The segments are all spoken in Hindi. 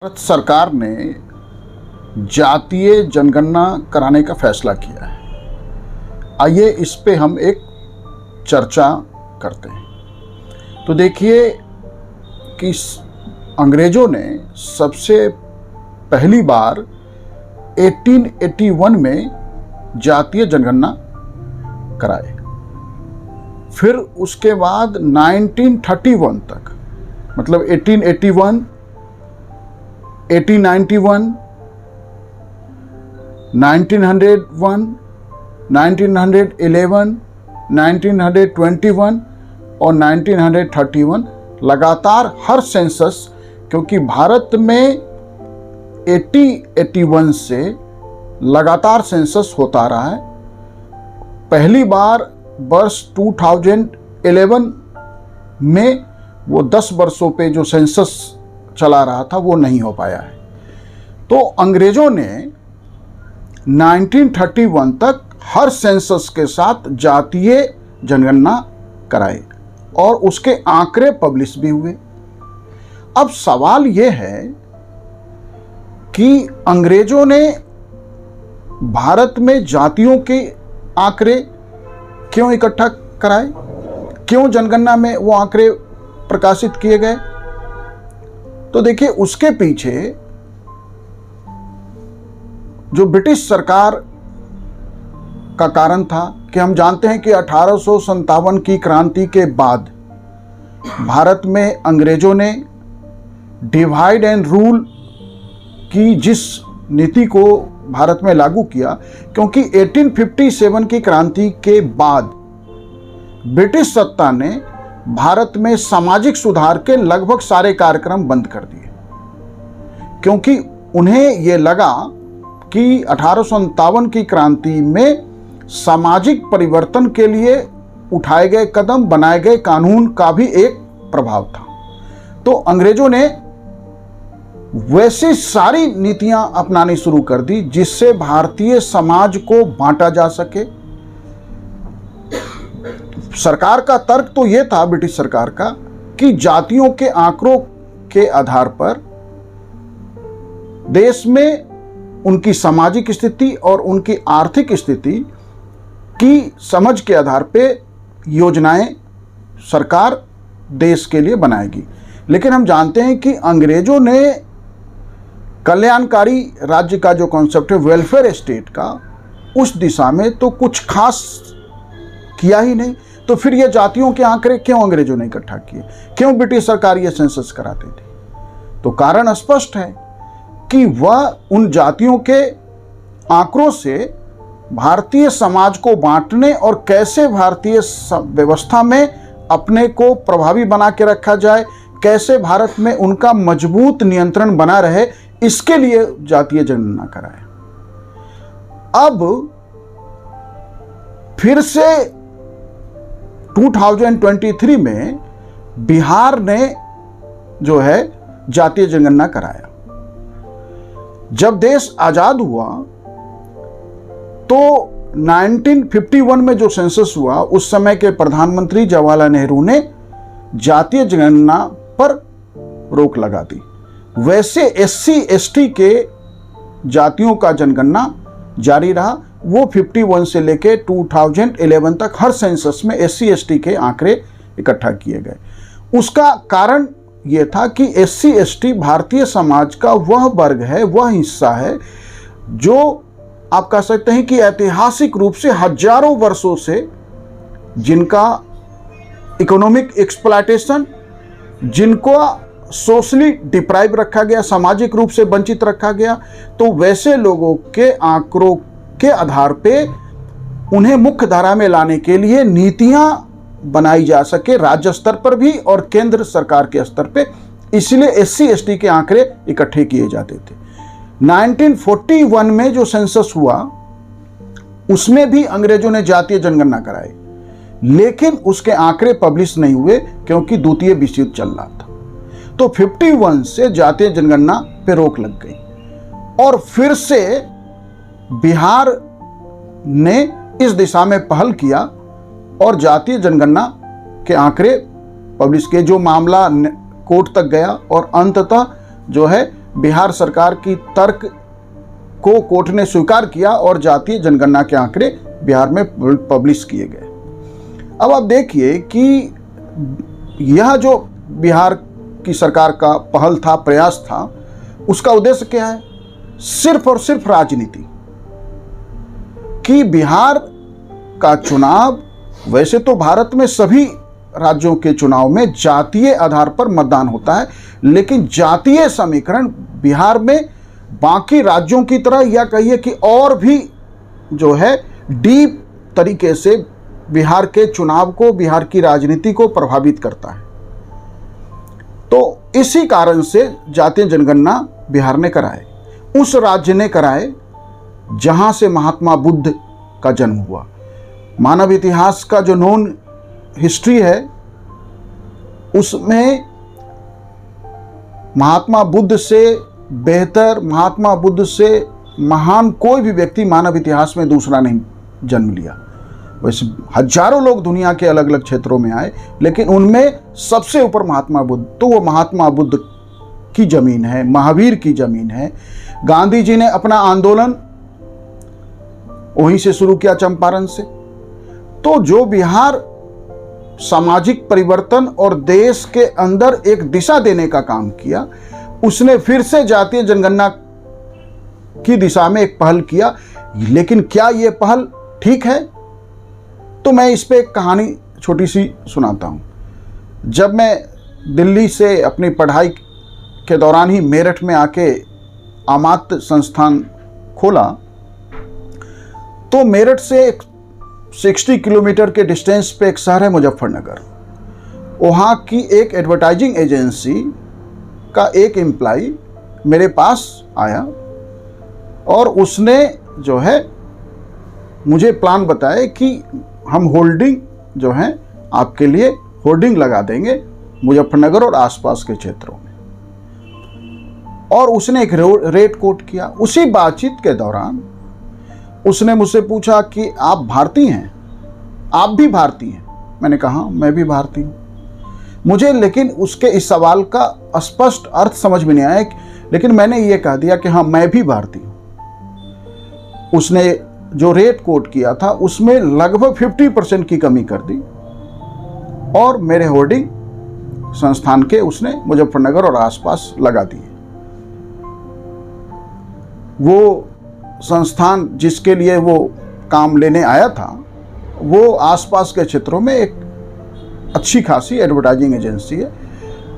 भारत सरकार ने जातीय जनगणना कराने का फैसला किया है। आइए इस पे हम एक चर्चा करते हैं। तो देखिए कि अंग्रेज़ों ने सबसे पहली बार 1881 में जातीय जनगणना कराए। फिर उसके बाद 1931 तक, मतलब 1881, 1891, 1901, 1911, 1921 और 1931 लगातार हर सेंसस, क्योंकि भारत में 1881 से लगातार सेंसस होता रहा है। पहली बार वर्ष 2011 में वो 10 वर्षों पे जो सेंसस चला रहा था वो नहीं हो पाया है। तो अंग्रेज़ों ने 1931 तक हर सेंसस के साथ जातीय जनगणना कराई और उसके आंकड़े पब्लिश भी हुए। अब सवाल ये है कि अंग्रेज़ों ने भारत में जातियों के आंकड़े क्यों इकट्ठा कराए, क्यों जनगणना में वो आंकड़े प्रकाशित किए गए। तो देखिए उसके पीछे जो ब्रिटिश सरकार का कारण था कि हम जानते हैं कि 1857 की क्रांति के बाद भारत में अंग्रेज़ों ने डिवाइड एंड रूल की जिस नीति को भारत में लागू किया, क्योंकि 1857 की क्रांति के बाद ब्रिटिश सत्ता ने भारत में सामाजिक सुधार के लगभग सारे कार्यक्रम बंद कर दिए, क्योंकि उन्हें ये लगा कि 1857 की क्रांति में सामाजिक परिवर्तन के लिए उठाए गए कदम, बनाए गए कानून का भी एक प्रभाव था। तो अंग्रेजों ने वैसी सारी नीतियां अपनानी शुरू कर दी जिससे भारतीय समाज को बांटा जा सके। सरकार का तर्क तो यह था, ब्रिटिश सरकार का, कि जातियों के आंकड़ों के आधार पर देश में उनकी सामाजिक स्थिति और उनकी आर्थिक स्थिति की समझ के आधार पे योजनाएं सरकार देश के लिए बनाएगी। लेकिन हम जानते हैं कि अंग्रेजों ने कल्याणकारी राज्य का जो कॉन्सेप्ट है, वेलफेयर स्टेट का, उस दिशा में तो कुछ खास किया ही नहीं। तो फिर ये जातियों के आंकड़े क्यों अंग्रेजों ने इकट्ठा किए, क्यों ब्रिटिश सरकार ये सेंसस कराती थी? तो कारण स्पष्ट है कि वह उन जातियों के आंकड़ों से भारतीय समाज को बांटने और कैसे भारतीय व्यवस्था में अपने को प्रभावी बना के रखा जाए, कैसे भारत में उनका मजबूत नियंत्रण बना रहे, इसके लिए जातीय जनगणना कराए। अब फिर से 2023 में बिहार ने जो है जातीय जनगणना कराया। जब देश आजाद हुआ तो 1951 में जो सेंसस हुआ, उस समय के प्रधानमंत्री जवाहरलाल नेहरू ने जातीय जनगणना पर रोक लगा दी। वैसे एससी एसटी के जातियों का जनगणना जारी रहा। वो 51 से लेके 2011 तक हर सेंसस में एससी एसटी के आंकड़े इकट्ठा किए गए। उसका कारण ये था कि एससी एसटी भारतीय समाज का वह वर्ग है, वह हिस्सा है जो आप कह सकते हैं कि ऐतिहासिक रूप से हजारों वर्षों से जिनका इकोनॉमिक एक्सप्लॉयटेशन, जिनको सोशली डिप्राइव रखा गया, सामाजिक रूप से वंचित रखा गया, तो वैसे लोगों के आंकड़ों के आधार पे उन्हें मुख्य धारा में लाने के लिए नीतियां बनाई जा सके, राज्य स्तर पर भी और केंद्र सरकार के स्तर पे। इसलिए एससी एसटी के आंकड़े इकट्ठे किए जाते थे। 1941 में जो सेंसस हुआ उसमें भी अंग्रेजों ने जातीय जनगणना कराई, लेकिन उसके आंकड़े पब्लिश नहीं हुए क्योंकि द्वितीय विश्व युद्ध चल रहा था। तो 51 से जातीय जनगणना पे रोक लग गई और फिर से बिहार ने इस दिशा में पहल किया और जातीय जनगणना के आंकड़े पब्लिश किए, जो मामला कोर्ट तक गया और अंततः जो है बिहार सरकार की तर्क को कोर्ट ने स्वीकार किया और जातीय जनगणना के आंकड़े बिहार में पब्लिश किए गए। अब आप देखिए कि यह जो बिहार की सरकार का पहल था, प्रयास था, उसका उद्देश्य क्या है? सिर्फ और सिर्फ राजनीति। कि बिहार का चुनाव, वैसे तो भारत में सभी राज्यों के चुनाव में जातीय आधार पर मतदान होता है, लेकिन जातीय समीकरण बिहार में बाकी राज्यों की तरह, या कहिए कि और भी जो है डीप तरीके से बिहार के चुनाव को, बिहार की राजनीति को प्रभावित करता है। तो इसी कारण से जातीय जनगणना बिहार ने कराए, उस राज्य ने कराए जहां से महात्मा बुद्ध का जन्म हुआ। मानव इतिहास का जो नोन हिस्ट्री है उसमें महात्मा बुद्ध से बेहतर, महात्मा बुद्ध से महान कोई भी व्यक्ति मानव इतिहास में दूसरा नहीं जन्म लिया। वैसे हजारों लोग दुनिया के अलग अलग क्षेत्रों में आए, लेकिन उनमें सबसे ऊपर महात्मा बुद्ध, तो वो महात्मा बुद्ध की जमीन है, महावीर की जमीन है। गांधी जी ने अपना आंदोलन वहीं से शुरू किया, चंपारण से। तो जो बिहार सामाजिक परिवर्तन और देश के अंदर एक दिशा देने का काम किया, उसने फिर से जातीय जनगणना की दिशा में एक पहल किया। लेकिन क्या यह पहल ठीक है? तो मैं इस पे एक कहानी छोटी सी सुनाता हूं। जब मैं दिल्ली से अपनी पढ़ाई के दौरान ही मेरठ में आके अमात्य संस्थान खोला, तो मेरठ से 60 किलोमीटर के डिस्टेंस पे एक शहर है मुजफ्फरनगर। वहाँ की एक एडवर्टाइजिंग एजेंसी का एक एम्प्लॉय मेरे पास आया और उसने जो है मुझे प्लान बताया कि हम होल्डिंग जो है आपके लिए होर्डिंग लगा देंगे मुजफ्फरनगर और आसपास के क्षेत्रों में। और उसने एक रेट कोट किया। उसी बातचीत के दौरान उसने मुझसे पूछा कि आप भारतीय हैं? आप भी भारतीय हैं? मैंने कहा मैं भी भारतीय हूँ। मुझे लेकिन उसके इस सवाल का स्पष्ट अर्थ समझ में नहीं आया, लेकिन मैंने ये कह दिया कि हाँ मैं भी भारतीय हूँ। उसने जो रेट कोट किया था उसमें लगभग 50% की कमी कर दी और मेरे होर्डिंग संस्थान के उसने मुजफ्फरनगर और आसपास लगा दिए। वो संस्थान जिसके लिए वो काम लेने आया था, वो आसपास के क्षेत्रों में एक अच्छी खासी एडवर्टाइजिंग एजेंसी है।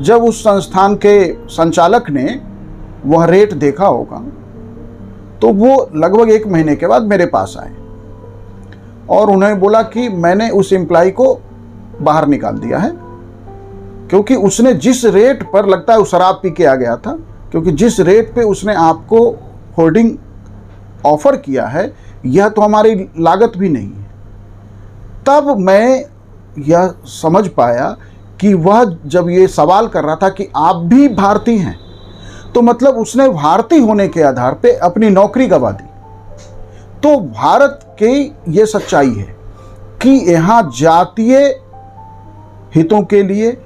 जब उस संस्थान के संचालक ने वह रेट देखा होगा तो वो लगभग 1 महीने के बाद मेरे पास आए और उन्होंने बोला कि मैंने उस एम्प्लॉय को बाहर निकाल दिया है, क्योंकि उसने जिस रेट पर, लगता है वो शराब पी के आ गया था, क्योंकि जिस रेट पे उसने आपको होर्डिंग ऑफर किया है यह तो हमारी लागत भी नहीं है। तब मैं यह समझ पाया कि वह जब ये सवाल कर रहा था कि आप भी भारतीय हैं, तो मतलब उसने भारतीय होने के आधार पे अपनी नौकरी गंवा दी। तो भारत की ये सच्चाई है कि यहाँ जातीय हितों के लिए,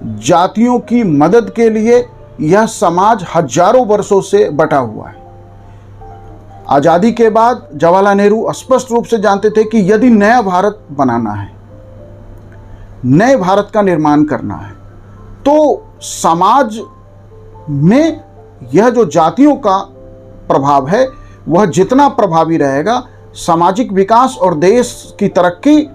जातियों की मदद के लिए यह समाज हजारों वर्षों से बटा हुआ है। आज़ादी के बाद जवाहरलाल नेहरू स्पष्ट रूप से जानते थे कि यदि नया भारत बनाना है, नए भारत का निर्माण करना है, तो समाज में यह जो जातियों का प्रभाव है वह जितना प्रभावी रहेगा, सामाजिक विकास और देश की तरक्की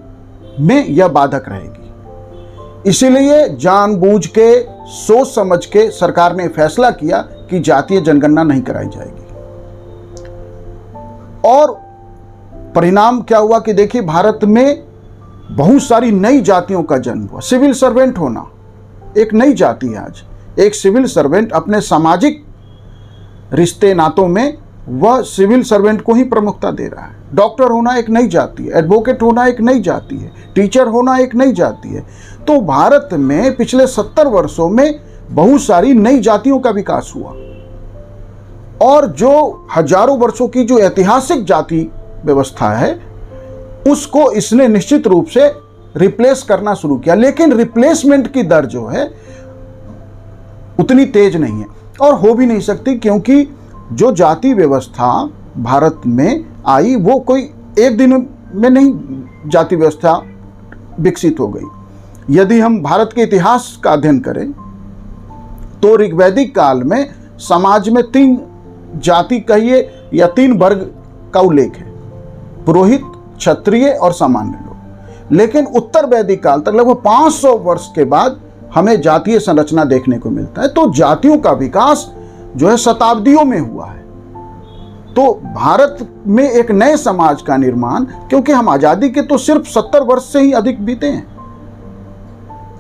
में यह बाधक रहेगी। इसीलिए जानबूझ के, सोच समझ के सरकार ने फैसला किया कि जातीय जनगणना नहीं कराई जाएगी। और परिणाम क्या हुआ कि देखिए भारत में बहुत सारी नई जातियों का जन्म हुआ। सिविल सर्वेंट होना एक नई जाति है। आज एक सिविल सर्वेंट अपने सामाजिक रिश्ते नातों में वह सिविल सर्वेंट को ही प्रमुखता दे रहा है। डॉक्टर होना एक नई जाति है, एडवोकेट होना एक नई जाति है, टीचर होना एक नई जाति है। तो भारत में पिछले 70 वर्षों में बहुत सारी नई जातियों का विकास हुआ और जो हजारों वर्षों की जो ऐतिहासिक जाति व्यवस्था है उसको इसने निश्चित रूप से रिप्लेस करना शुरू किया। लेकिन रिप्लेसमेंट की दर जो है उतनी तेज नहीं है। और हो भी नहीं सकती, क्योंकि जो जाति व्यवस्था भारत में आई वो कोई एक दिन में नहीं जाति व्यवस्था विकसित हो गई। यदि हम भारत के इतिहास का अध्ययन करें तो ऋग्वैदिक काल में समाज में 3 जाति कहिए या 3 वर्ग का उल्लेख है, पुरोहित, क्षत्रिय और सामान्य लोग। लेकिन उत्तर वैदिक काल तक लगभग 500 वर्ष के बाद हमें जातीय संरचना देखने को मिलता है। तो जातियों का विकास जो है शताब्दियों में हुआ है। तो भारत में एक नए समाज का निर्माण, क्योंकि हम आज़ादी के तो सिर्फ 70 वर्ष से ही अधिक बीते हैं,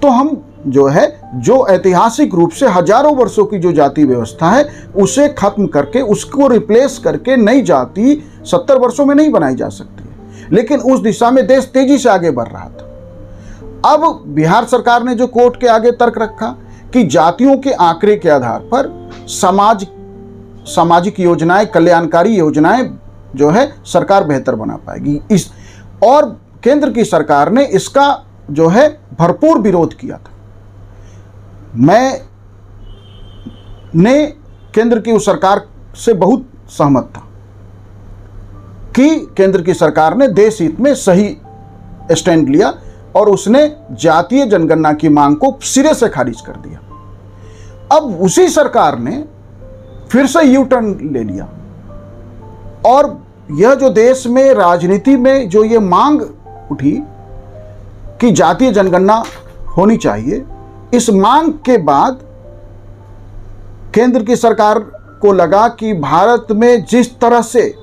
तो हम जो है जो ऐतिहासिक रूप से हजारों वर्षों की जो जाति व्यवस्था है उसे खत्म करके उसको रिप्लेस करके नई जाति 70 वर्षों में नहीं बनाई जा सकती है। लेकिन उस दिशा में देश तेजी से आगे बढ़ रहा था। अब बिहार सरकार ने जो कोर्ट के आगे तर्क रखा कि जातियों के आंकड़े के आधार पर सामाजिक योजनाएं, कल्याणकारी योजनाएं जो है सरकार बेहतर बना पाएगी, इस और केंद्र की सरकार ने इसका जो है भरपूर विरोध किया था। मैं केंद्र की उस सरकार से बहुत सहमत था कि केंद्र की सरकार ने देश हित में सही स्टैंड लिया और उसने जातीय जनगणना की मांग को सिरे से खारिज कर दिया। अब उसी सरकार ने फिर से यू टर्न ले लिया और यह जो देश में राजनीति में जो ये मांग उठी कि जातीय जनगणना होनी चाहिए, इस मांग के बाद केंद्र की सरकार को लगा कि भारत में जिस तरह से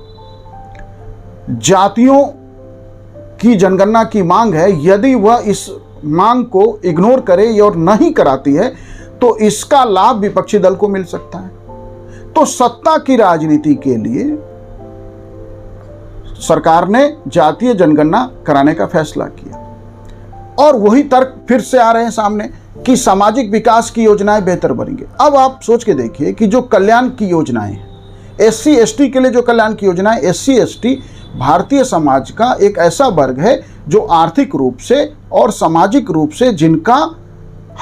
जातियों की जनगणना की मांग है, यदि वह इस मांग को इग्नोर करे और नहीं कराती है तो इसका लाभ विपक्षी दल को मिल सकता है। तो सत्ता की राजनीति के लिए सरकार ने जातीय जनगणना कराने का फैसला किया और वही तर्क फिर से आ रहे हैं सामने कि सामाजिक विकास की योजनाएं बेहतर बनेंगे। अब आप सोच के देखिए कि जो कल्याण की योजनाएं हैं, SC ST के लिए जो कल्याण की योजनाएं, SC ST भारतीय समाज का एक ऐसा वर्ग है जो आर्थिक रूप से और सामाजिक रूप से जिनका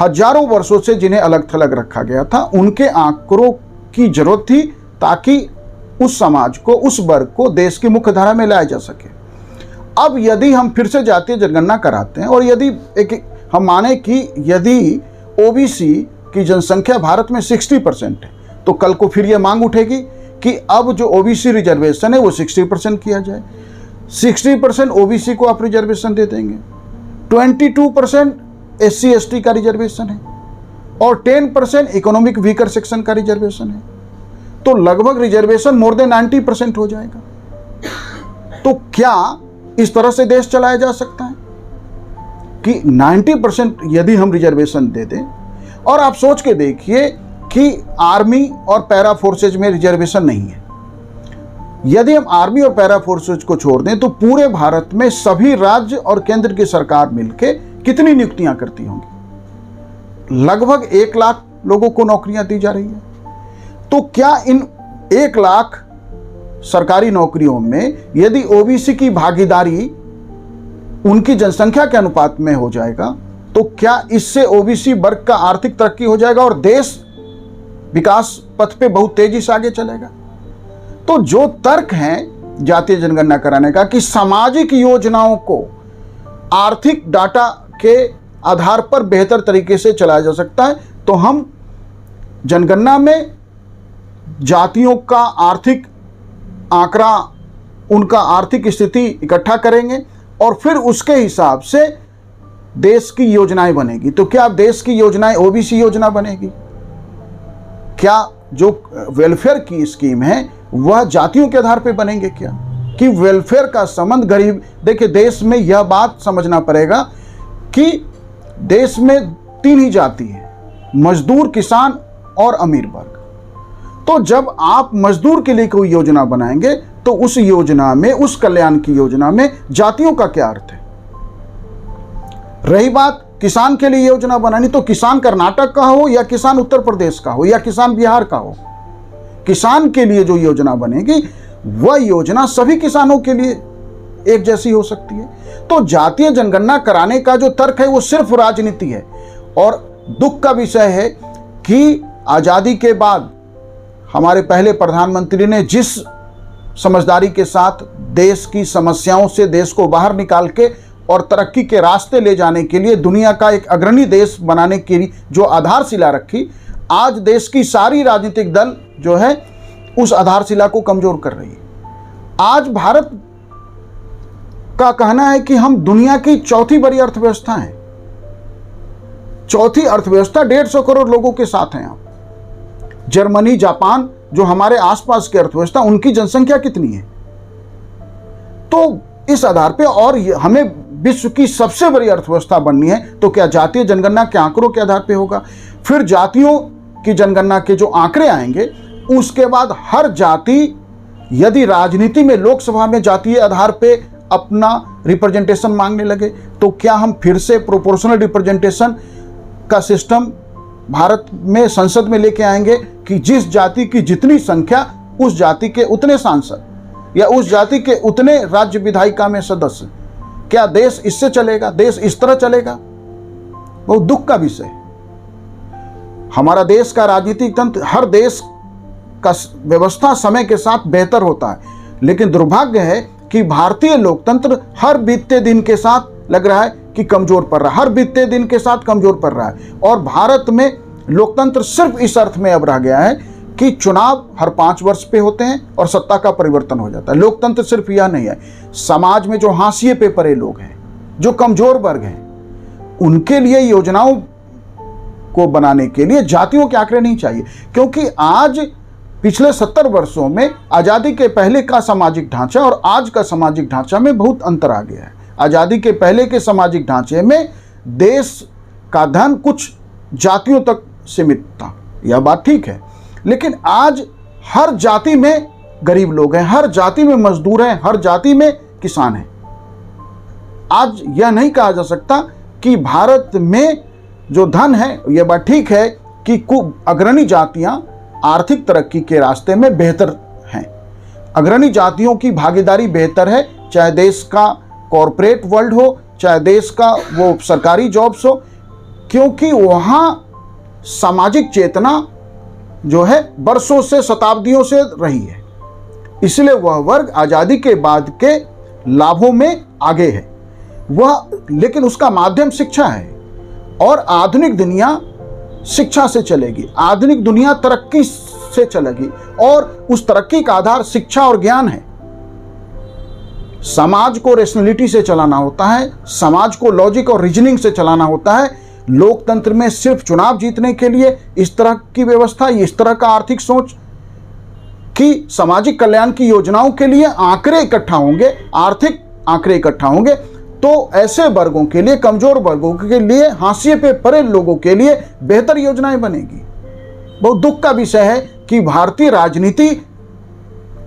हजारों वर्षों से जिन्हें अलग थलग रखा गया था, उनके आंकड़ों की जरूरत थी ताकि उस समाज को, उस वर्ग को देश की मुख्य धारा में लाया जा सके। अब यदि हम फिर से जातीय जनगणना कराते हैं और यदि हम माने कि यदि OBC की जनसंख्या भारत में 60% है, तो कल को फिर यह मांग उठेगी कि अब जो OBC रिजर्वेशन है वो 60% किया जाए। 60% OBC को आप रिजर्वेशन दे देंगे, 22% SC ST का रिजर्वेशन है और 10% इकोनॉमिक वीकर सेक्शन का रिजर्वेशन है, तो लगभग रिजर्वेशन मोर देन 90% हो जाएगा। तो क्या इस तरह से देश चलाया जा सकता है कि 90% यदि हम रिजर्वेशन दे दें? और आप सोच के देखिए कि आर्मी और पैरा फोर्सेज में रिजर्वेशन नहीं है। यदि हम आर्मी और पैरा फोर्सेज को छोड़ दें तो पूरे भारत में सभी राज्य और केंद्र की सरकार मिलकर कितनी नियुक्तियां करती होंगी? लगभग 1 लाख लोगों को नौकरियां दी जा रही है। तो क्या इन 1 लाख सरकारी नौकरियों में यदि OBC की भागीदारी उनकी जनसंख्या के अनुपात में हो जाएगा तो क्या इससे OBC वर्ग का आर्थिक तरक्की हो जाएगा और देश विकास पथ पे बहुत तेजी से आगे चलेगा? तो जो तर्क है जातीय जनगणना कराने का कि सामाजिक योजनाओं को आर्थिक डाटा के आधार पर बेहतर तरीके से चलाया जा सकता है, तो हम जनगणना में जातियों का आर्थिक आंकड़ा, उनका आर्थिक स्थिति इकट्ठा करेंगे और फिर उसके हिसाब से देश की योजनाएं बनेगी। तो क्या देश की योजनाएं OBC योजना बनेगी? क्या जो वेलफेयर की स्कीम है वह जातियों के आधार पर बनेंगे? क्या कि वेलफेयर का संबंध गरीब, देखिए देश में यह बात समझना पड़ेगा कि देश में 3 ही जाति है, मजदूर, किसान और अमीर वर्ग। तो जब आप मजदूर के लिए कोई योजना बनाएंगे तो उस योजना में, उस कल्याण की योजना में जातियों का क्या अर्थ है? रही बात किसान के लिए योजना बनानी, तो किसान कर्नाटक का हो या किसान उत्तर प्रदेश का हो या किसान बिहार का हो, किसान के लिए जो योजना बनेगी वह योजना सभी किसानों के लिए एक जैसी हो सकती है। तो जातीय जनगणना कराने का जो तर्क है वो सिर्फ राजनीति है। और दुख का विषय है कि आज़ादी के बाद हमारे पहले प्रधानमंत्री ने जिस समझदारी के साथ देश की समस्याओं से देश को बाहर निकाल के और तरक्की के रास्ते ले जाने के लिए दुनिया का एक अग्रणी देश बनाने की जो आधारशिला रखी, आज देश की सारी राजनीतिक दल जो है उस आधारशिला को कमजोर कर रही है। आज भारत का कहना है कि हम दुनिया की चौथी बड़ी अर्थव्यवस्था हैं। चौथी अर्थव्यवस्था 150 करोड़ लोगों के साथ हैं। आप जर्मनी, जापान जो हमारे आसपास की अर्थव्यवस्था, उनकी जनसंख्या कितनी है? तो इस आधार पे और हमें विश्व की सबसे बड़ी अर्थव्यवस्था बननी है तो क्या जातीय जनगणना के आंकड़ों के आधार पे होगा? फिर जातियों की जनगणना के जो आंकड़े आएंगे उसके बाद हर जाति यदि राजनीति में, लोकसभा में जातीय आधार पे अपना रिप्रेजेंटेशन मांगने लगे तो क्या हम फिर से प्रोपोर्शनल रिप्रेजेंटेशन का सिस्टम भारत में संसद में लेके आएंगे कि जिस जाति की जितनी संख्या उस जाति के उतने सांसद या उस जाति के उतने राज्य विधायिका में सदस्य? क्या देश इससे चलेगा? देश इस तरह चलेगा? बहुत दुख का विषय। हमारा देश का राजनीतिक तंत्र, हर देश का व्यवस्था समय के साथ बेहतर होता है, लेकिन दुर्भाग्य है कि भारतीय लोकतंत्र हर बीतते दिन के साथ लग रहा है कि कमजोर पड़ रहा है, हर बीतते दिन के साथ कमजोर पड़ रहा है। और भारत में लोकतंत्र सिर्फ इस अर्थ में अब रह गया है कि चुनाव हर 5 वर्ष पे होते हैं और सत्ता का परिवर्तन हो जाता है। लोकतंत्र सिर्फ यह नहीं है, समाज में जो हाशिए पे पड़े लोग हैं, जो कमजोर वर्ग हैं, उनके लिए योजनाओं को बनाने के लिए जातियों के आंकड़े नहीं चाहिए। क्योंकि आज पिछले 70 वर्षों में आज़ादी के पहले का सामाजिक ढांचा और आज का सामाजिक ढांचा में बहुत अंतर आ गया है। आज़ादी के पहले के सामाजिक ढांचे में देश का धन कुछ जातियों तक सीमित था, यह बात ठीक है, लेकिन आज हर जाति में गरीब लोग हैं, हर जाति में मजदूर हैं, हर जाति में किसान हैं। आज यह नहीं कहा जा सकता कि भारत में जो धन है, यह बात ठीक है कि अग्रणी जातियां आर्थिक तरक्की के रास्ते में बेहतर हैं, अग्रणी जातियों की भागीदारी बेहतर है, चाहे देश का कॉरपोरेट वर्ल्ड हो, चाहे देश का वो सरकारी जॉब्स हो, क्योंकि वहाँ सामाजिक चेतना जो है बरसों से, शताब्दियों से रही है। इसलिए वह वर्ग आज़ादी के बाद के लाभों में आगे है वह, लेकिन उसका माध्यम शिक्षा है और आधुनिक दुनिया शिक्षा से चलेगी, आधुनिक दुनिया तरक्की से चलेगी और उस तरक्की का आधार शिक्षा और ज्ञान है। समाज को रेशनलिटी से चलाना होता है, समाज को लॉजिक और रीजनिंग से चलाना होता है। लोकतंत्र में सिर्फ चुनाव जीतने के लिए इस तरह की व्यवस्था, इस तरह का आर्थिक सोच कि सामाजिक कल्याण की योजनाओं के लिए आंकड़े इकट्ठा होंगे, आर्थिक आंकड़े इकट्ठा होंगे, तो ऐसे वर्गों के लिए, कमजोर वर्गों के लिए, हाशिए पे पड़े लोगों के लिए बेहतर योजनाएं बनेगी। बहुत दुख का विषय है कि भारतीय राजनीति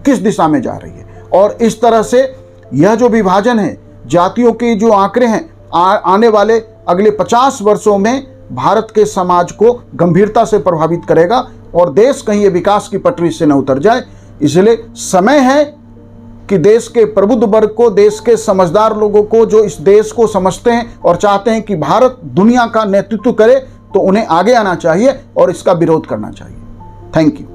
किस दिशा में जा रही है और इस तरह से यह जो विभाजन है, जातियों के जो आंकड़े हैं, आने वाले अगले 50 वर्षों में भारत के समाज को गंभीरता से प्रभावित करेगा और देश कहीं ये विकास की पटरी से न उतर जाए। इसलिए समय है कि देश के प्रबुद्ध वर्ग को, देश के समझदार लोगों को, जो इस देश को समझते हैं और चाहते हैं कि भारत दुनिया का नेतृत्व करे, तो उन्हें आगे आना चाहिए और इसका विरोध करना चाहिए। Thank you.